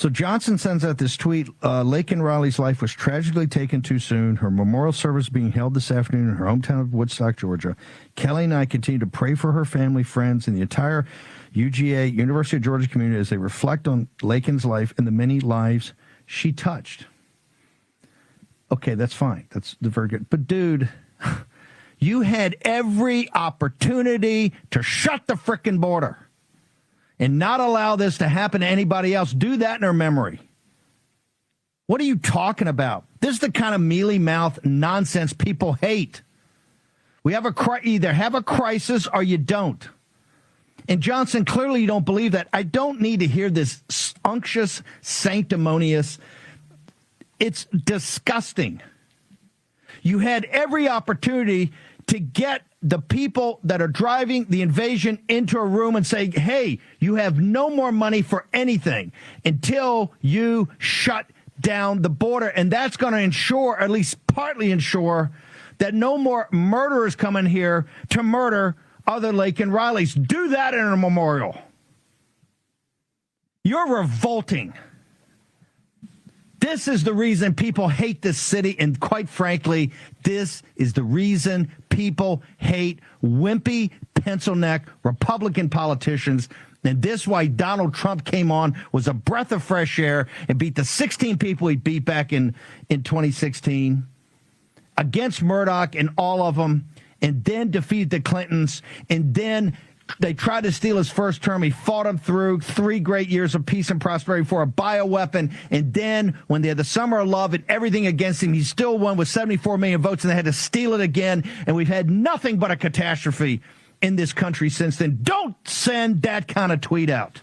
So Johnson sends out this tweet. Lakin Riley's life was tragically taken too soon. Her memorial service being held this afternoon in her hometown of Woodstock, Georgia. Kelly and I continue to pray for her family, friends, and the entire UGA, University of Georgia community as they reflect on Lakin's life and the many lives she touched. Okay, that's fine. That's very good. But, dude, you had every opportunity to shut the frickin' border and not allow this to happen to anybody else. Do that in her memory. What are you talking about? This is the kind of mealy-mouthed nonsense people hate. We have either have a crisis or you don't. And Johnson, clearly you don't believe that. I don't need to hear this unctuous, sanctimonious. It's disgusting. You had every opportunity to get the people that are driving the invasion into a room and say, hey, you have no more money for anything until you shut down the border. And that's going to ensure, at least partly ensure, that no more murderers come in here to murder other Lakin Rileys. Do that in a memorial. You're revolting. This is the reason people hate this city, and quite frankly, this is the reason people hate wimpy, pencil-neck Republican politicians, and this is why Donald Trump came on, was a breath of fresh air, and beat the 16 people he beat back in 2016 against Murdoch and all of them, and then defeated the Clintons, and then they tried to steal his first term. He fought them through 3 great years of peace and prosperity for a bioweapon. And then when they had the summer of love and everything against him, he still won with 74 million votes, and they had to steal it again. And we've had nothing but a catastrophe in this country since then. Don't send that kind of tweet out.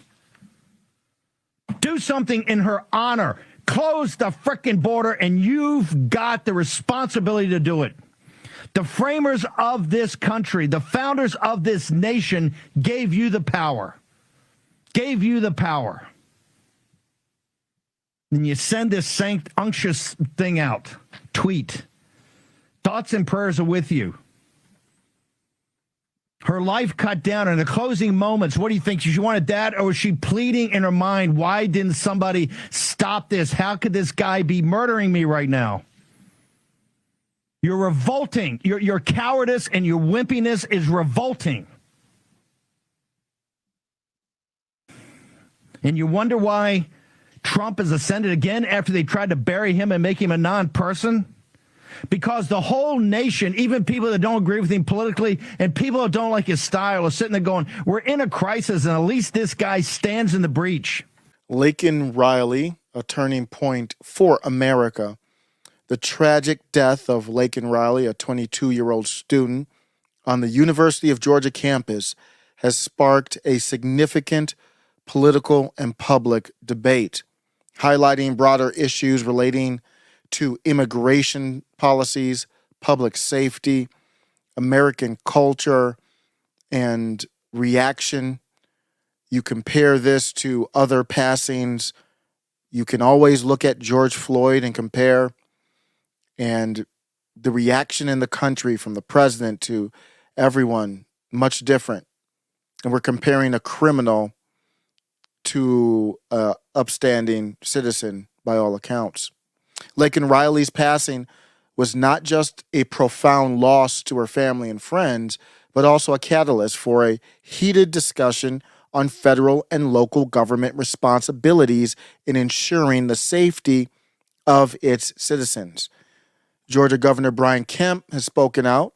Do something in her honor. Close the frickin' border, and you've got the responsibility to do it. The framers of this country, the founders of this nation, gave you the power. Gave you the power. And you send this unctuous thing out. Tweet. Thoughts and prayers are with you. Her life cut down in the closing moments. What do you think? She wanted that, or was she pleading in her mind, why didn't somebody stop this? How could this guy be murdering me right now? You're revolting. Your cowardice and your wimpiness is revolting. And you wonder why Trump has ascended again after they tried to bury him and make him a non-person? Because the whole nation, even people that don't agree with him politically and people that don't like his style, are sitting there going, we're in a crisis, and at least this guy stands in the breach. Lakin Riley, a turning point for America. The tragic death of Lakin Riley, a 22-year-old student on the University of Georgia campus, has sparked a significant political and public debate, highlighting broader issues relating to immigration policies, public safety, American culture, and reaction. You compare this to other passings. You can always look at George Floyd and compare. And the reaction in the country from the president to everyone, much different. And we're comparing a criminal to an upstanding citizen by all accounts. Lakin Riley's passing was not just a profound loss to her family and friends, but also a catalyst for a heated discussion on federal and local government responsibilities in ensuring the safety of its citizens. Georgia Governor Brian Kemp has spoken out,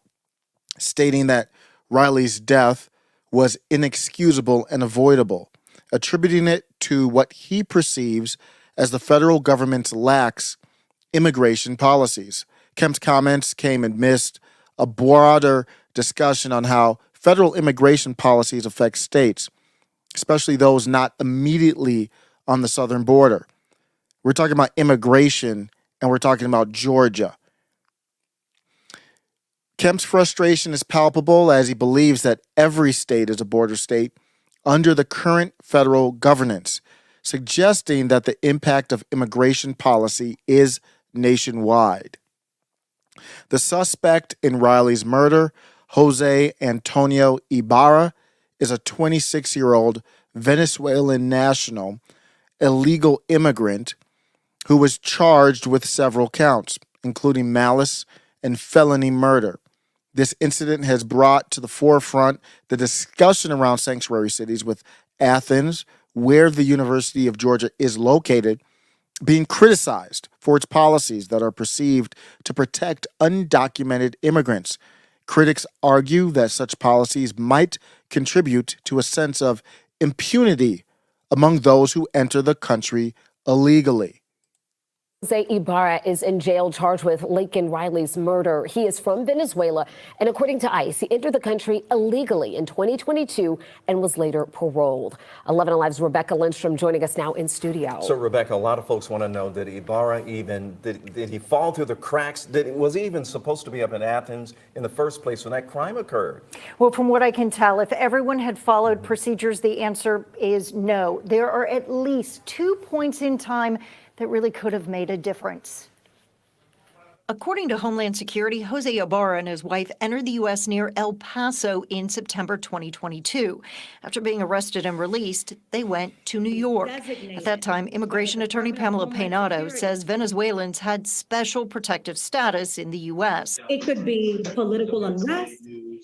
stating that Riley's death was inexcusable and avoidable, attributing it to what he perceives as the federal government's lax immigration policies. Kemp's comments came amidst a broader discussion on how federal immigration policies affect states, especially those not immediately on the southern border. We're talking about immigration, and we're talking about Georgia. Kemp's frustration is palpable as he believes that every state is a border state under the current federal governance, suggesting that the impact of immigration policy is nationwide. The suspect in Riley's murder, Jose Antonio Ibarra, is a 26-year-old Venezuelan national illegal immigrant who was charged with several counts, including malice and felony murder. This incident has brought to the forefront the discussion around sanctuary cities, with Athens, where the University of Georgia is located, being criticized for its policies that are perceived to protect undocumented immigrants. Critics argue that such policies might contribute to a sense of impunity among those who enter the country illegally. Jose Ibarra is in jail charged with Lakin Riley's murder. He is from Venezuela, and according to ICE, he entered the country illegally in 2022 and was later paroled. 11 Alive's Rebecca Lindstrom joining us now in studio. So, Rebecca, a lot of folks want to know, did Ibarra did he fall through the cracks? Was he even supposed to be up in Athens in the first place when that crime occurred? Well, from what I can tell, if everyone had followed procedures, the answer is no. There are at least 2 points in time that really could have made a difference. According to Homeland Security, Jose Ibarra and his wife entered the U.S. near El Paso in September 2022. After being arrested and released, they went to New York. At that time, immigration attorney Pamela Peinado says Venezuelans had special protective status in the U.S. It could be political unrest,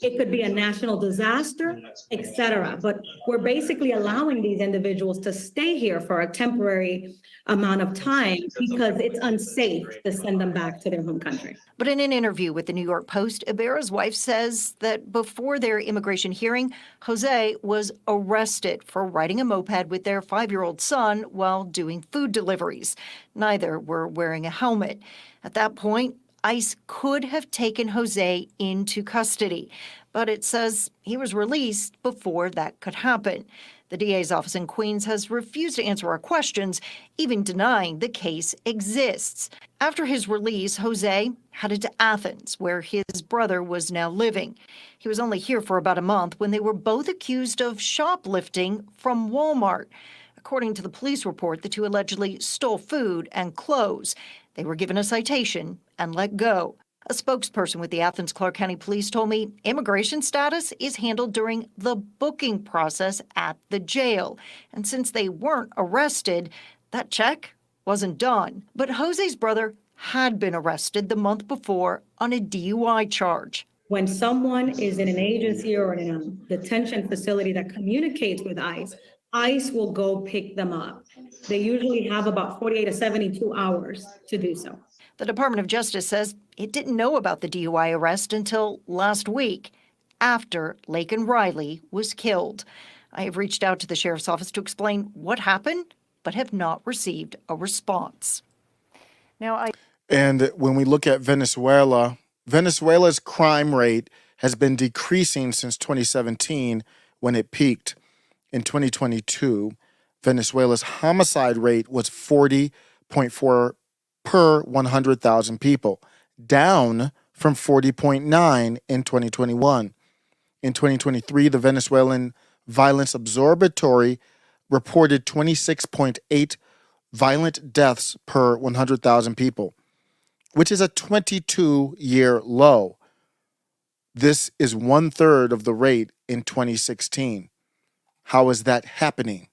it could be a national disaster, etc. But we're basically allowing these individuals to stay here for a temporary amount of time because it's unsafe to send them back to their home country. But in an interview with the New York Post, Ibarra's wife says that before their immigration hearing, Jose was arrested for riding a moped with their 5-year-old son while doing food deliveries. Neither were wearing a helmet. At that point, ICE could have taken Jose into custody, but it says he was released before that could happen. The DA's office in Queens has refused to answer our questions, even denying the case exists. After his release, Jose headed to Athens, where his brother was now living. He was only here for about a month when they were both accused of shoplifting from Walmart. According to the police report, the two allegedly stole food and clothes. They were given a citation and let go. A spokesperson with the Athens Clark County Police told me immigration status is handled during the booking process at the jail. And since they weren't arrested, that check wasn't done. But Jose's brother had been arrested the month before on a DUI charge. When someone is in an agency or in a detention facility that communicates with ICE, ICE will go pick them up. They usually have about 48 to 72 hours to do so. The Department of Justice says it didn't know about the DUI arrest until last week, after Lakin Riley was killed. I have reached out to the sheriff's office to explain what happened, but have not received a response. And when we look at Venezuela, Venezuela's crime rate has been decreasing since 2017 when it peaked. In 2022, Venezuela's homicide rate was 40.4 per 100,000 people, down from 40.9 in 2021. In 2023, the Venezuelan Violence Observatory reported 26.8 violent deaths per 100,000 people, which is a 22-year low. This is 1/3 of the rate in 2016. How is that happening?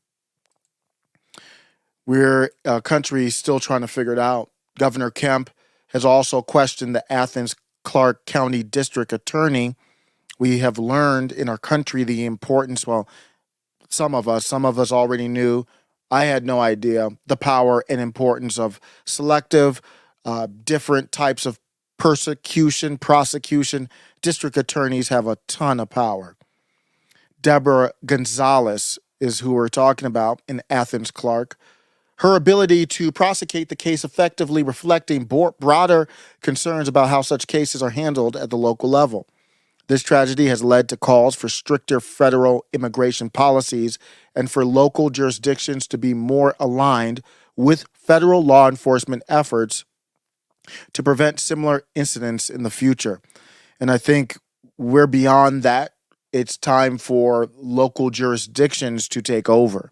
We're a country still trying to figure it out. Governor Kemp has also questioned the Athens Clark County District Attorney. We have learned in our country the importance, well, some of us already knew. I had no idea the power and importance of selective, different types of prosecution. District attorneys have a ton of power. Deborah Gonzalez is who we're talking about in Athens Clark. Her ability to prosecute the case effectively, reflecting broader concerns about how such cases are handled at the local level. This tragedy has led to calls for stricter federal immigration policies and for local jurisdictions to be more aligned with federal law enforcement efforts to prevent similar incidents in the future. And I think we're beyond that. It's time for local jurisdictions to take over.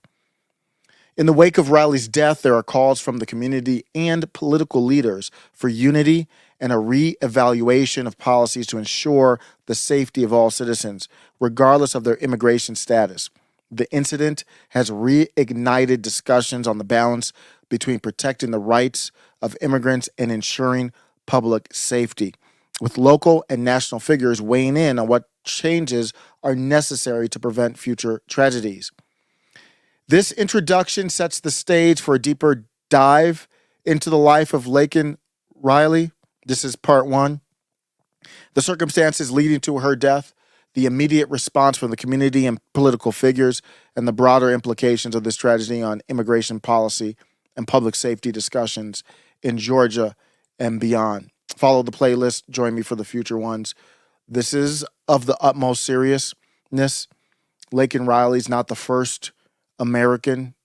In the wake of Riley's death, there are calls from the community and political leaders for unity and a re-evaluation of policies to ensure the safety of all citizens, regardless of their immigration status. The incident has reignited discussions on the balance between protecting the rights of immigrants and ensuring public safety, with local and national figures weighing in on what changes are necessary to prevent future tragedies. This introduction sets the stage for a deeper dive into the life of Lakin Riley. This is part one. The circumstances leading to her death, the immediate response from the community and political figures, and the broader implications of this tragedy on immigration policy and public safety discussions in Georgia and beyond. Follow the playlist. Join me for the future ones. This is of the utmost seriousness. Lakin Riley's not the first American,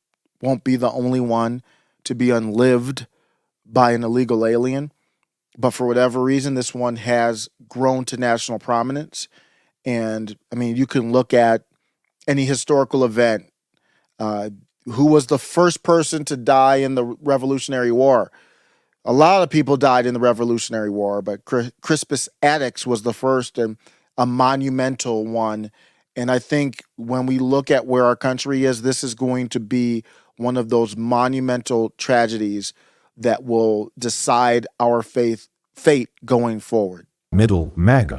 won't be the only one to be unlived by an illegal alien. But for whatever reason, this one has grown to national prominence. And I mean, you can look at any historical event. Who was the first person to die in the Revolutionary War? A lot of people died in the Revolutionary War, but Crispus Attucks was the first and a monumental one. And I think when we look at where our country is, this is going to be one of those monumental tragedies that will decide our fate going forward. Middle MAGA.